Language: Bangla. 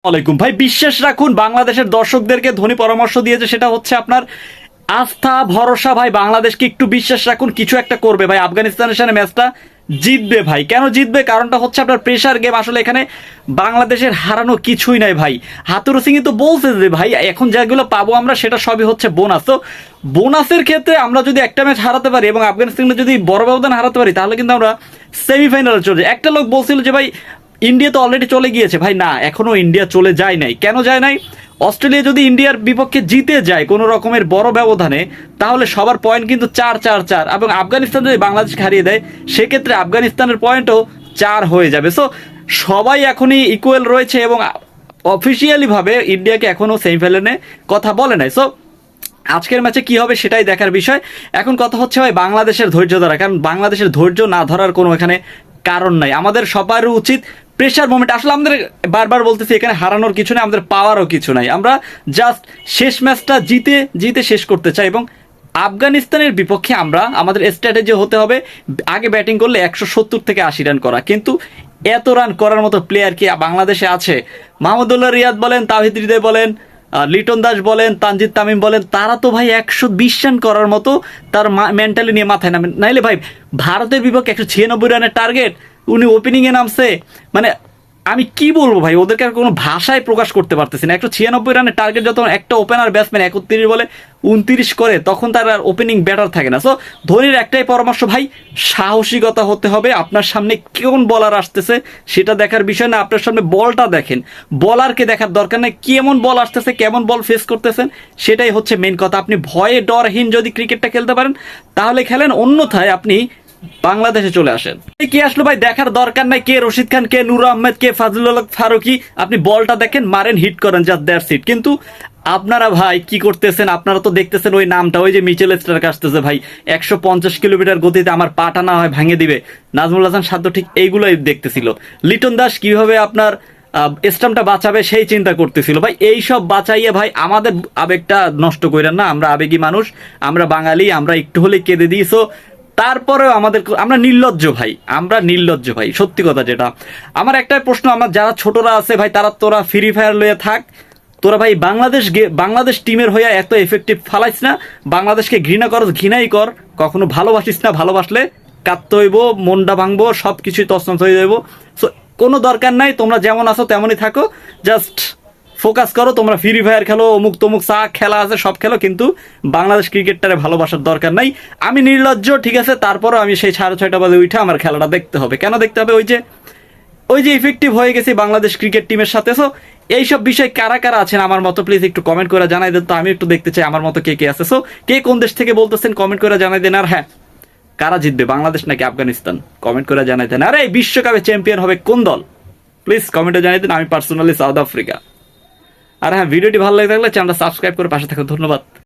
ওয়ালাইকুম ভাই, বিশ্বাস রাখুন বাংলাদেশের দর্শকদেরকে ধনী পরামর্শ দিয়েছে, সেটা হচ্ছে আপনার আস্থা ভরসা। ভাই বাংলাদেশকে একটু বিশ্বাস রাখুন, কিছু একটা করবে ভাই। আফগানিস্তানের সাথে ম্যাচটা জিতবে ভাই। কেন জিতবে? কারণটা হচ্ছে আপনার প্রেশার গেম। আসলে এখানে বাংলাদেশের হারানো কিছুই নাই ভাই। হাতুরু সিং তো বলছে যে ভাই এখন যেগুলো পাবো আমরা সেটা সবই হচ্ছে বোনাস। তো বোনাসের ক্ষেত্রে আমরা যদি একটা ম্যাচ হারাতে পারি এবং আফগানিস্তানকে যদি বড় ব্যবধান হারাতে পারি তাহলে কিন্তু আমরা সেমিফাইনালে চলে যাই। একটা লোক বলছিল যে ভাই ইন্ডিয়া তো অলরেডি চলে গিয়েছে। ভাই না, এখনো ইন্ডিয়া চলে যায় নাই। কেন যায় নাই? অস্ট্রেলিয়া যদি ইন্ডিয়ার বিপক্ষে জিতে যায় কোনো রকমের বড় ব্যবধানে, তাহলে সবার পয়েন্ট কিন্তু 4-4-4, এবং আফগানিস্তান যদি বাংলাদেশকে হারিয়ে দেয় সেক্ষেত্রে আফগানিস্তানের পয়েন্টও 4 হয়ে যাবে। সো সবাই এখনই ইকুয়াল রয়েছে এবং অফিসিয়ালি ভাবে ইন্ডিয়াকে এখনো সেমিফাইনালে কথা বলে নাই। সো আজকের ম্যাচে কি হবে সেটাই দেখার বিষয়। এখন কথা হচ্ছে ভাই বাংলাদেশের ধৈর্য ধরা, কারণ বাংলাদেশের ধৈর্য না ধরার কোনো এখানে কারণ নাই। আমাদের সবারই উচিত প্রেশার মোমেন্ট, আসলে আমাদের বারবার বলতেছি এখানে হারানোর কিছু নেই, আমাদের পাওয়ারও কিছু নাই। আমরা জাস্ট শেষ ম্যাচটা জিতে জিতে শেষ করতে চাই। এবং আফগানিস্তানের বিপক্ষে আমরা আমাদের স্ট্র্যাটেজি হতে হবে আগে ব্যাটিং করলে 170 থেকে 80 রান করা। কিন্তু এত রান করার মতো প্লেয়ার কি বাংলাদেশে আছে? মাহমুদুল্লাহ রিয়াদ বলেন, তাওহিদ হৃদয় বলেন, লিটন দাস বলেন, তানজিদ তামিম বলেন, তারা তো ভাই 120 রান করার মতো তার মেন্টালি নিয়ে মাথায় নামেন। নাইলে ভাই ভারতের বিপক্ষে 196 রানের টার্গেট, উনি ওপেনিংয়ে নামছে। মানে আমি কি বলবো ভাই, ওদেরকে আর কোনো ভাষায় প্রকাশ করতে পারতেছি না। 196 রানের টার্গেট যখন একটা ওপেনার ব্যাটসম্যান 31 বলে 29 করে, তখন তার আর ওপেনিং ব্যাটার থাকে না। সো ধোনির একটাই পরামর্শ ভাই, সাহসিকতা হতে হবে। আপনার সামনে কোন বলার আসতেছে সেটা দেখার বিষয় না, আপনার সামনে বলটা দেখেন। বলারকে দেখার দরকার নেই কেমন বল আসতেছে, কেমন বল ফেস করতেছেন, সেটাই হচ্ছে মেন কথা। আপনি ভয়ে ডরহীন যদি ক্রিকেটটা খেলতে পারেন তাহলে খেলেন, অন্যথায় আপনি বাংলাদেশে চলে আসেন। কে আসলো ভাই দেখার দরকার নাই, কে রশিদ খান, কে নূর আহমেদ, কে ফাজলুল হক ফারুকি। আপনি বলটা দেখেন, মারেন, হিট করেন, জাস্ট দ্যাটস ইট। কিন্তু আপনারা ভাই কি করতেছেন? আপনারা তো দেখতেছেন ওই নামটা, ওই যে মিচেল স্টার্ক আসতেছে ভাই 150 কিলোমিটার গতিতে আমার পাটা না হয় ভাঙে দিবে। নাজমুল হাসান সাদ্দ ঠিক এইগুলোই দেখতেছিল। লিটন দাস কিভাবে আপনার স্টাম্পটা বাঁচাবে সেই চিন্তা করতেছিল। ভাই এইসব বাঁচাইয়ে ভাই আমাদের আবেগটা নষ্ট করেন না। আমরা আবেগী মানুষ, আমরা বাঙালি, আমরা একটু হলে কেঁদে দিই। সো তারপরেও আমাদের, আমরা নির্লজ্জ ভাই, আমরা নির্লজ্জ ভাই, সত্যি কথা যেটা। আমার একটাই প্রশ্ন, আমার যারা ছোটরা আছে ভাই, তারা তোরা ফ্রি ফায়ার লয়ে থাক, তোরা ভাই বাংলাদেশ টিমের হয়ে এত এফেক্টিভ ফালাইস না। বাংলাদেশকে ঘৃণা কর, ঘৃণাই কর, কখনো ভালোবাসিস না। ভালোবাসলে কাঁদতে হইব, মনটা ভাঙবো, সব কিছুই তছনছ হয়ে যাইব। সো কোনো দরকার নাই, তোমরা যেমন আছো তেমনই থাকো, জাস্ট ফোকাস করো। তোমরা ফ্রি ফায়ার খেলো, অমুক তমুক চা খেলা আছে সব খেলো, কিন্তু বাংলাদেশ ক্রিকেটটারে ভালোবাসার দরকার নাই। আমি নির্লজ্জ ঠিক আছে, তারপরও আমি সেই 6:30 বাজে উঠে আমার খেলাটা দেখতে হবে। কেন দেখতে হবে? ওই যে ইফেক্টিভ হয়ে গেছি বাংলাদেশ ক্রিকেট টিমের সাথে। সো এইসব বিষয় কারা কারা আছেন আমার মতো প্লিজ একটু কমেন্ট করে জানাই দেন তো, আমি একটু দেখতে চাই আমার মতো কে কে আছে। সো কে কোন দেশ থেকে বলতেছেন কমেন্ট করে জানাই দেন। আর হ্যাঁ, কারা জিতবে, বাংলাদেশ নাকি আফগানিস্তান, কমেন্ট করে জানাই দেন। আর এই বিশ্বকাপে চ্যাম্পিয়ন হবে কোন দল, প্লিজ কমেন্টে জানাই দেন। আমি পার্সোনালি সাউথ আফ্রিকা। আর হ্যাঁ, ভিডিওটি ভালো লাগে থাকলে চ্যানেলটা সাবস্ক্রাইব করে পাশে থাকুন। ধন্যবাদ।